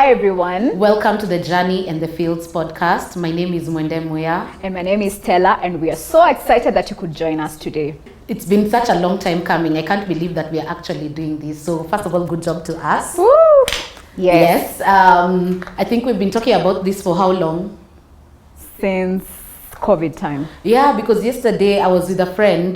Hi everyone. Welcome to the Journey and the Fields podcast. My name is Mwende Muya. And my name is Stella, and we are so excited that you could join us today. It's been such a long time coming. I can't believe that we are actually doing this. So first of all, good job to us. Woo! Yes. I think we've been talking about this for how long? Since COVID time. Yeah, because yesterday I was with a friend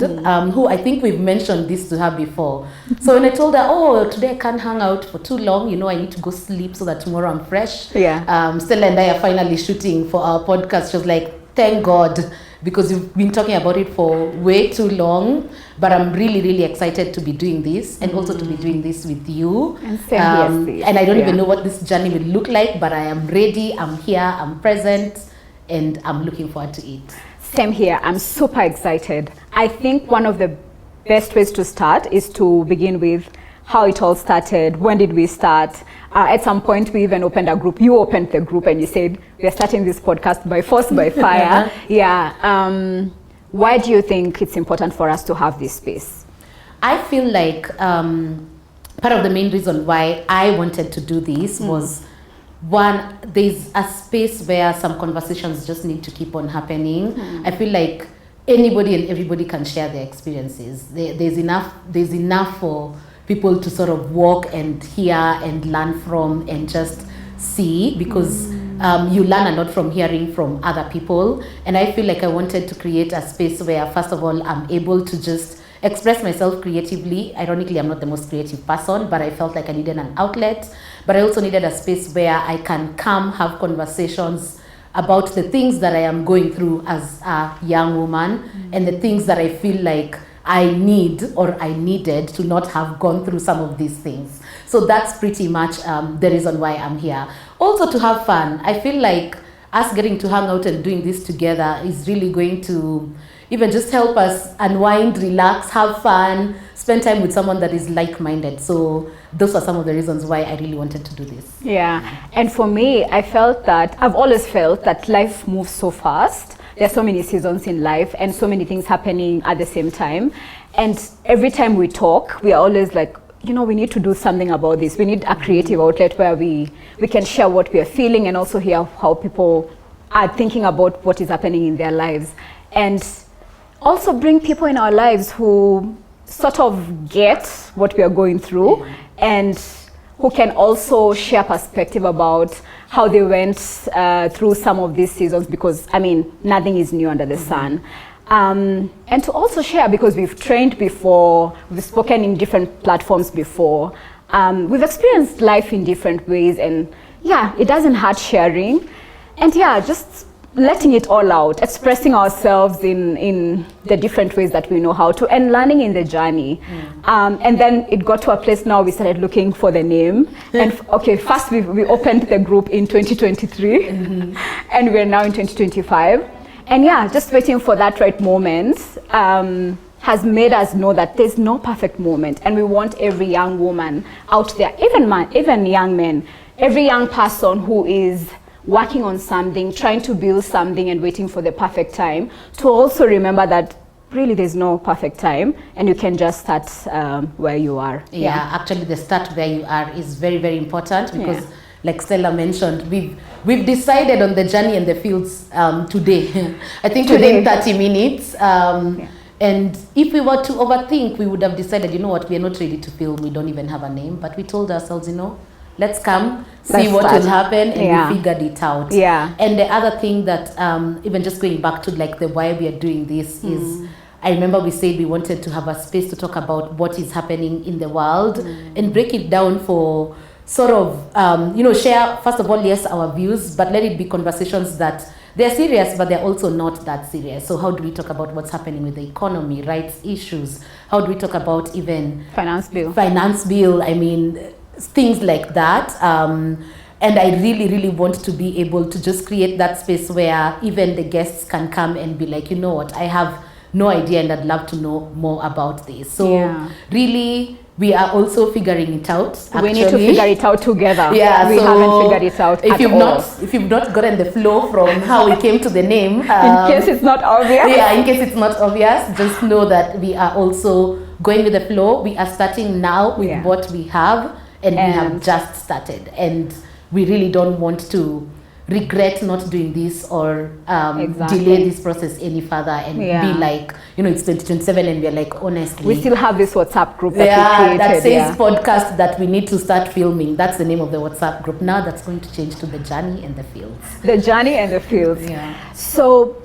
who I think we've mentioned this to her before. So when I told her, oh, today I can't hang out for too long, I need to go sleep so that tomorrow I'm fresh. Yeah. Stella and I are finally shooting for our podcast. She was like, thank God, because we've been talking about it for way too long. But I'm really, really excited to be doing this and also to be doing this with you. And same here, and I don't even know what this journey will look like, but I am ready, I'm here, I'm present, and I'm looking forward to it. Same here. I'm super excited. I think one of the best ways to start is to begin with how it all started. When did we start? At some point, we even opened a group. You opened the group and you said, we're starting this podcast by force, by fire. Yeah. Why do you think it's important for us to have this space? I feel like part of the main reason why I wanted to do this was, one, there's a space where some conversations just need to keep on happening. I feel like anybody and everybody can share their experiences. There's enough for people to sort of walk and hear and learn from and just see, because you learn a lot from hearing from other people. And I feel like I wanted to create a space where, first of all, I'm able to just express myself creatively. Ironically, I'm not the most creative person, but I felt like I needed an outlet. But I also needed a space where I can come have conversations about the things that I am going through as a young woman and the things that I feel like I need or I needed to not have gone through some of these things. So that's pretty much the reason why I'm here. Also to have fun. I feel like us getting to hang out and doing this together is really going to even just help us unwind, relax, have fun, spend time with someone that is like-minded. So those are some of the reasons why I really wanted to do this. Yeah, and for me, I've always felt that life moves so fast. There's so many seasons in life and so many things happening at the same time. And every time we talk, we are always like, we need to do something about this. We need a creative outlet where we can share what we are feeling and also hear how people are thinking about what is happening in their lives. And also bring people in our lives who sort of get what we are going through and who can also share perspective about how they went through some of these seasons, because nothing is new under the sun. And to also share, because we've trained before, we've spoken in different platforms before, we've experienced life in different ways, and it doesn't hurt sharing. And just letting it all out, expressing ourselves in the different ways that we know how to, and learning in the journey. And then it got to a place now we started looking for the name. And first we opened the group in 2023, and we're now in 2025. And just waiting for that right moment has made us know that there's no perfect moment. And we want every young woman out there, even young men, every young person who is working on something, trying to build something and waiting for the perfect time, to also remember that really there's no perfect time and you can just start where you are. Yeah, actually the start where you are is very, very important, because like Stella mentioned, we've decided on the journey and the fields today. I think within 30 minutes. And if we were to overthink, we would have decided, we are not ready to film, we don't even have a name, but we told ourselves, let's come, see what will happen, and we figured it out. Yeah. And the other thing that, even just going back to like the why we are doing this is, I remember we said we wanted to have a space to talk about what is happening in the world and break it down for sort of, share, first of all, yes, our views, but let it be conversations that they're serious, but they're also not that serious. So how do we talk about what's happening with the economy, rights issues? How do we talk about even finance bill, things like that. And I really, really want to be able to just create that space where even the guests can come and be like, what, I have no idea and I'd love to know more about this. So really, we are also figuring it out. Actually. We need to figure it out together. Yeah, we haven't figured it out if you've not gotten the flow from how we came to the name. In case it's not obvious. Yeah, in case it's not obvious, just know that we are also going with the flow. We are starting now with what we have, and we have just started. And we really don't want to regret not doing this or Exactly. delay this process any further and be like, it's 2027 and we're like, honestly. We still have this WhatsApp group that we created. That says podcast that we need to start filming. That's the name of the WhatsApp group. Now that's going to change to the journey and the fields. The journey and the fields. Yeah. So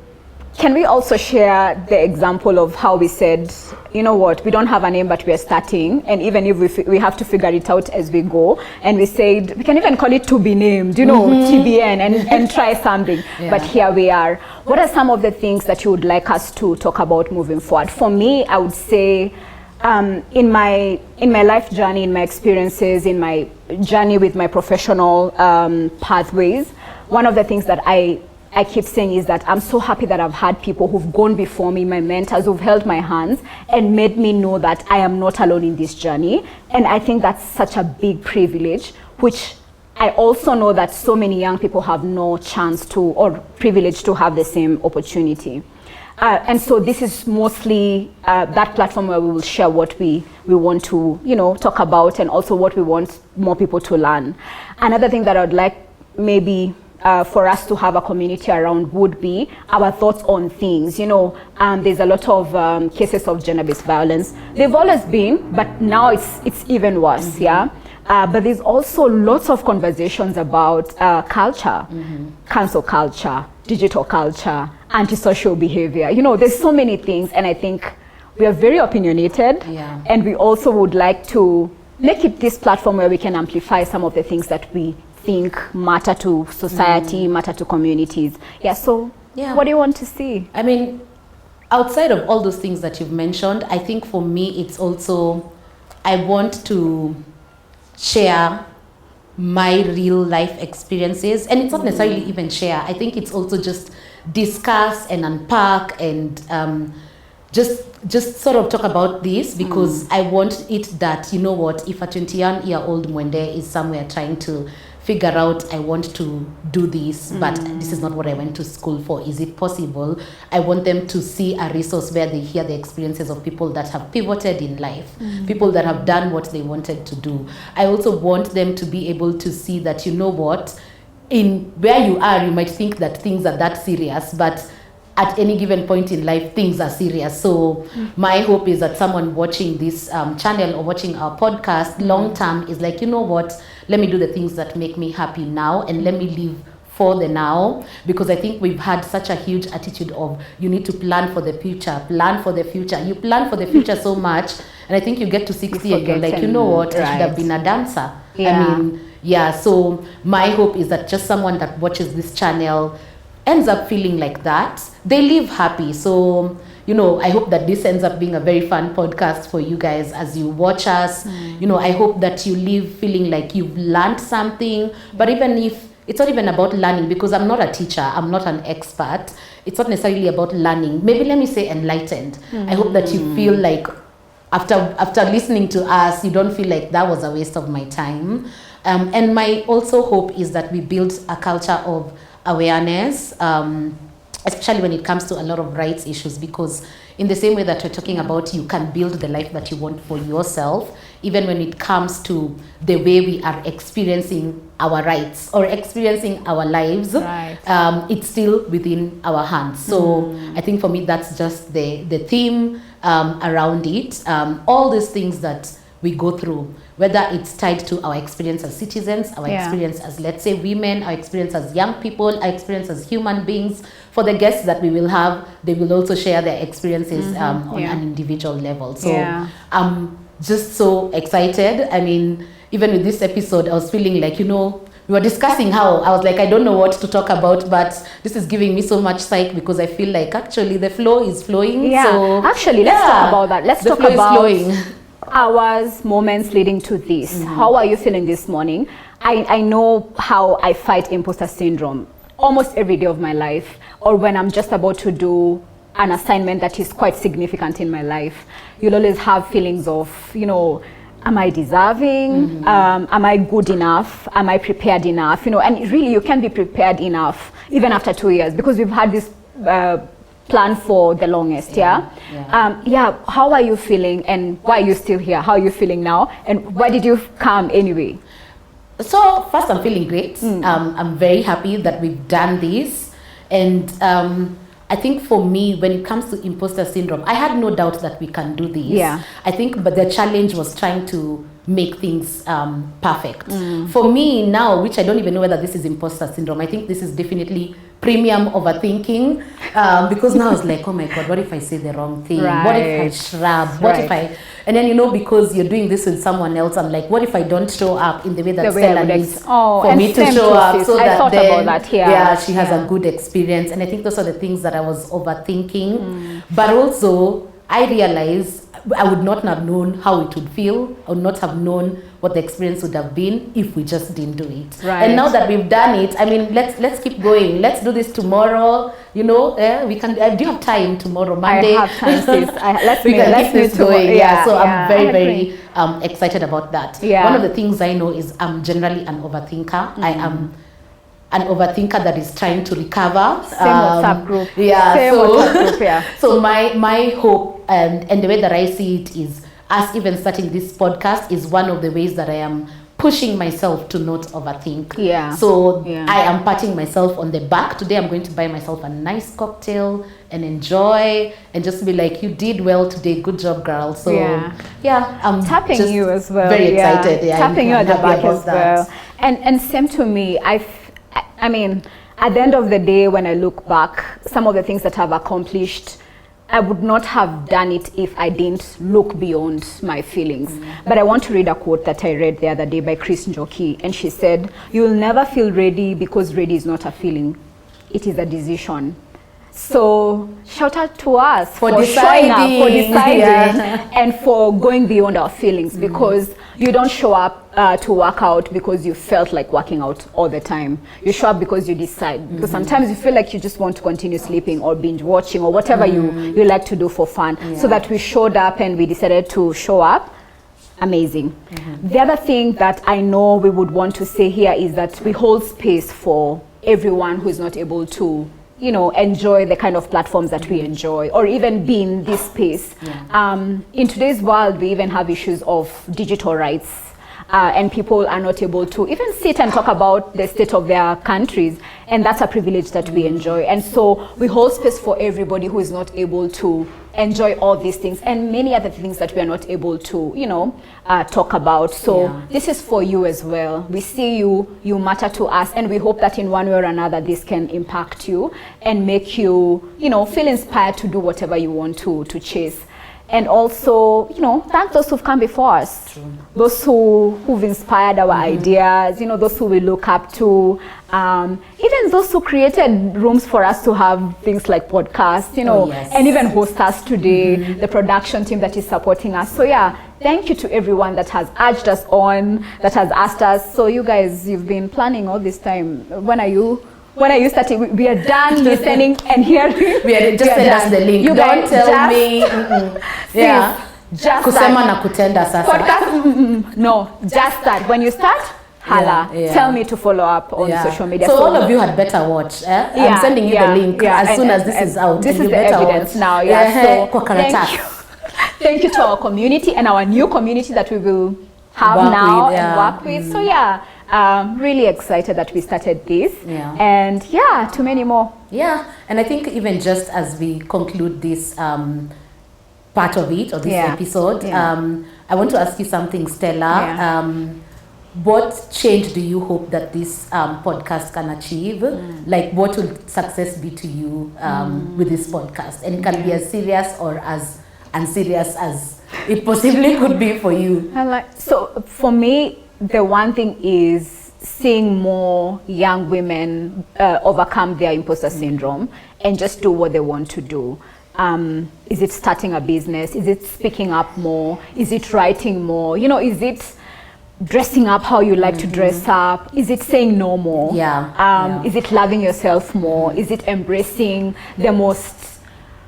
can we also share the example of how we said, you know what, we don't have a name, but we are starting, and even if we have to figure it out as we go, and we said, we can even call it to be named, TBN, and try something. Yeah. But here we are. What are some of the things that you would like us to talk about moving forward? For me, I would say, in my life journey, in my experiences, in my journey with my professional pathways, one of the things that I keep saying is that I'm so happy that I've had people who've gone before me, my mentors who've held my hands and made me know that I am not alone in this journey. And I think that's such a big privilege, which I also know that so many young people have no chance to or privilege to have the same opportunity. And so this is mostly that platform where we will share what we want to, talk about, and also what we want more people to learn. Another thing that I would like maybe for us to have a community around would be our thoughts on things. There's a lot of cases of gender-based violence. They've always been, but now it's even worse, but there's also lots of conversations about culture, cancel culture, digital culture, antisocial behavior. There's so many things, and I think we are very opinionated, and we also would like to make it this platform where we can amplify some of the things that we think matter to society, matter to communities. What do you want to see? I mean, outside of all those things that you've mentioned, I think for me it's also, I want to share my real life experiences, and it's not necessarily even share. I think it's also just discuss and unpack and just sort of talk about this, because I want it that, if a 21-year-old Mwende is somewhere trying to figure out, I want to do this, but this is not what I went to school for. Is it possible? I want them to see a resource where they hear the experiences of people that have pivoted in life, people that have done what they wanted to do. I also want them to be able to see that, in where you are, you might think that things are that serious, but at any given point in life, things are serious. So my hope is that someone watching this channel or watching our podcast long term is like, let me do the things that make me happy now, and let me live for the now, because I think we've had such a huge attitude of you need to plan for the future. You plan for the future so much, and I think you get to 60 and you're like, I should have been a dancer. So my hope is that just someone that watches this channel ends up feeling like that. They live happy. So, I hope that this ends up being a very fun podcast for you guys as you watch us. I hope that you leave feeling like you've learned something. But even if it's not even about learning, because I'm not a teacher, I'm not an expert. It's not necessarily about learning. Maybe let me say enlightened. I hope that you feel like after listening to us, you don't feel like that was a waste of my time. And my also hope is that we build a culture of awareness, especially when it comes to a lot of rights issues, because in the same way that we're talking about you can build the life that you want for yourself, even when it comes to the way we are experiencing our rights or experiencing our lives, it's still within our hands. So I think for me that's just the theme around it. All these things that we go through, whether it's tied to our experience as citizens, our experience as, let's say, women, our experience as young people, our experience as human beings. For the guests that we will have, they will also share their experiences on an individual level. So I'm just so excited. I mean, even with this episode, I was feeling like, we were discussing how I was like, I don't know what to talk about, but this is giving me so much psych, because I feel like actually the flow is flowing. So actually, let's talk about that. Let's talk about hours, moments leading to this. How are you feeling this morning? I know how I fight imposter syndrome almost every day of my life, or when I'm just about to do an assignment that is quite significant in my life. You'll always have feelings of, am I deserving? Am I good enough? Am I prepared enough? And really you can be prepared enough even after 2 years, because we've had this plan for the longest. How are you feeling, and why are you still here? How are you feeling now, and why did you come anyway? So first, I'm feeling great. I'm very happy that we've done this, and I think for me, when it comes to imposter syndrome, I had no doubt that we can do this. Yeah. I think, but the challenge was trying to make things perfect. For me now, which I don't even know whether this is imposter syndrome, I think this is definitely premium overthinking, because now it's like, oh my God, what if I say the wrong thing? Right. What if I shrub? What if I, and then, you know, because you're doing this with someone else, I'm like, what if I don't show up in the way that Stella needs for me to show up, so that then, she has a good experience. And I think those are the things that I was overthinking. But also, I realized I would not have known how it would feel. I would not have known what the experience would have been if we just didn't do it. Right. And now that we've done it, I mean, let's keep going. Let's do this tomorrow. You know, we can. Do you have time tomorrow, Monday? I have time, sis. Let's keep this going. Yeah. So I'm very excited about that. Yeah. One of the things I know is I'm generally an overthinker. I am an overthinker that is trying to recover. Same WhatsApp group. Yeah. Same WhatsApp group, yeah. So my hope and the way that I see it is, us even starting this podcast is one of the ways that I am pushing myself to not overthink. Yeah. So I am patting myself on the back. Today I'm going to buy myself a nice cocktail and enjoy and just be like, you did well today. Good job, girl. So I'm tapping you as well. Very excited. Yeah, tapping you at the back as well. And same to me. I mean, at the end of the day, when I look back, some of the things that I've accomplished, I would not have done it if I didn't look beyond my feelings. But I want to read a quote that I read the other day by Chris Njoki, and she said, "You'll never feel ready because ready is not a feeling, it is a decision." So shout out to us for showing up, for deciding, and for going beyond our feelings, because you don't show up to work out because you felt like working out all the time. You show up because you decide. Because sometimes you feel like you just want to continue sleeping or binge watching or whatever you like to do for fun. So that we showed up and we decided to show up. Amazing. The other thing that I know we would want to say here is that we hold space for everyone who is not able to, you know, enjoy the kind of platforms that we enjoy, or even be in this space. In today's world, we even have issues of digital rights, and people are not able to even sit and talk about the state of their countries, and that's a privilege that we enjoy. And so we hold space for everybody who is not able to enjoy all these things and many other things that we are not able to, you know, talk about. So this is for you as well. We see you, you matter to us, and we hope that in one way or another this can impact you and make you, you know, feel inspired to do whatever you want to chase. And also, you know, thank those who've come before us. True. Those who've inspired our ideas, you know, those who we look up to, even those who created rooms for us to have things like podcasts, you know, and even host us today, the production team that is supporting us. So thank you to everyone that has urged us on, that has asked us. So you guys, you've been planning all this time. When are you starting? We are done listening and hearing. Just send us the link. You don't tell me. Just kusema na kutenda sasa. Podcast, no, just start. When you start, holla. Tell me to follow up on social media. So all of you had better watch. I'm sending you the link as soon as this is out. This is the evidence now. So thank you to our community and our new community that we will have now and work with. So really excited that we started this, and to many more. And I think even just as we conclude this part of it, or this episode, I want to ask you something, Stella. What change do you hope that this podcast can achieve? Like, what will success be to you with this podcast? And it can be as serious or as unserious as it possibly could be for you. So for me, the one thing is seeing more young women overcome their imposter syndrome and just do what they want to do. Is it starting a business? Is it speaking up more? Is it writing more? You know, is it dressing up how you like to dress up? Is it saying no more? Is it loving yourself more? Is it embracing the most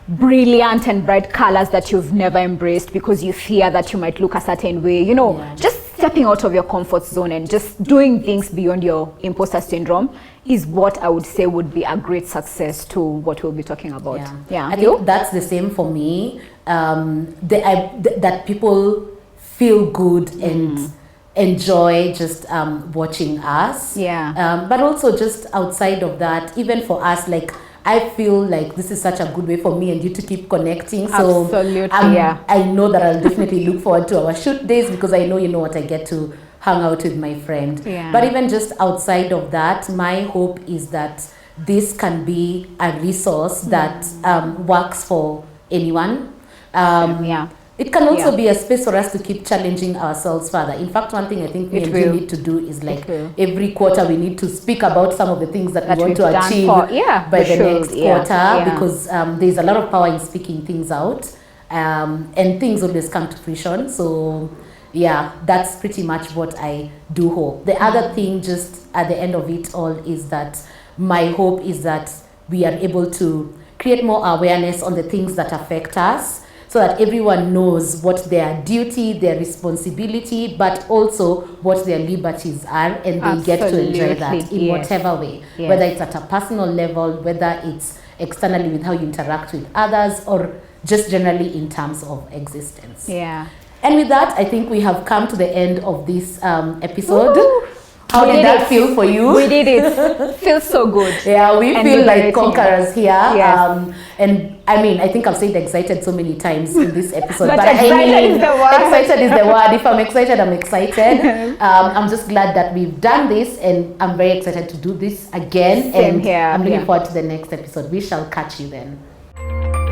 brilliant and bright colors that you've never embraced because you fear that you might look a certain way? You know, just stepping out of your comfort zone and just doing things beyond your imposter syndrome is what I would say would be a great success to what we'll be talking about. I think that's the same for me. That people feel good and enjoy just watching us. Yeah. But also just outside of that, even for us, like I feel like this is such a good way for me and you to keep connecting. So Absolutely, I know that I'll definitely look forward to our shoot days because I know, you know what, I get to hang out with my friend. Yeah. But even just outside of that, my hope is that this can be a resource that works for anyone. Yeah. It can also be a space for us to keep challenging ourselves further. In fact, one thing I think we need to do is like every quarter we need to speak about some of the things that we want to achieve by the next quarter, because there's a lot of power in speaking things out, and things always come to fruition. So yeah, that's pretty much what I do hope. The other thing just at the end of it all is that my hope is that we are able to create more awareness on the things that affect us, so that everyone knows what their duty, their responsibility, but also what their liberties are, and they get to enjoy that in whatever way, whether it's at a personal level, whether it's externally with how you interact with others, or just generally in terms of existence. Yeah. And with that, I think we have come to the end of this episode. Woo! How did that feel for you? We did it. Feels so good. Yeah, we feel like conquerors here. Yes. And I mean, I think I've said excited so many times in this episode. but excited is the word. Excited is the word. If I'm excited, I'm excited. I'm just glad that we've done this, and I'm very excited to do this again. Same here. I'm looking forward to the next episode. We shall catch you then.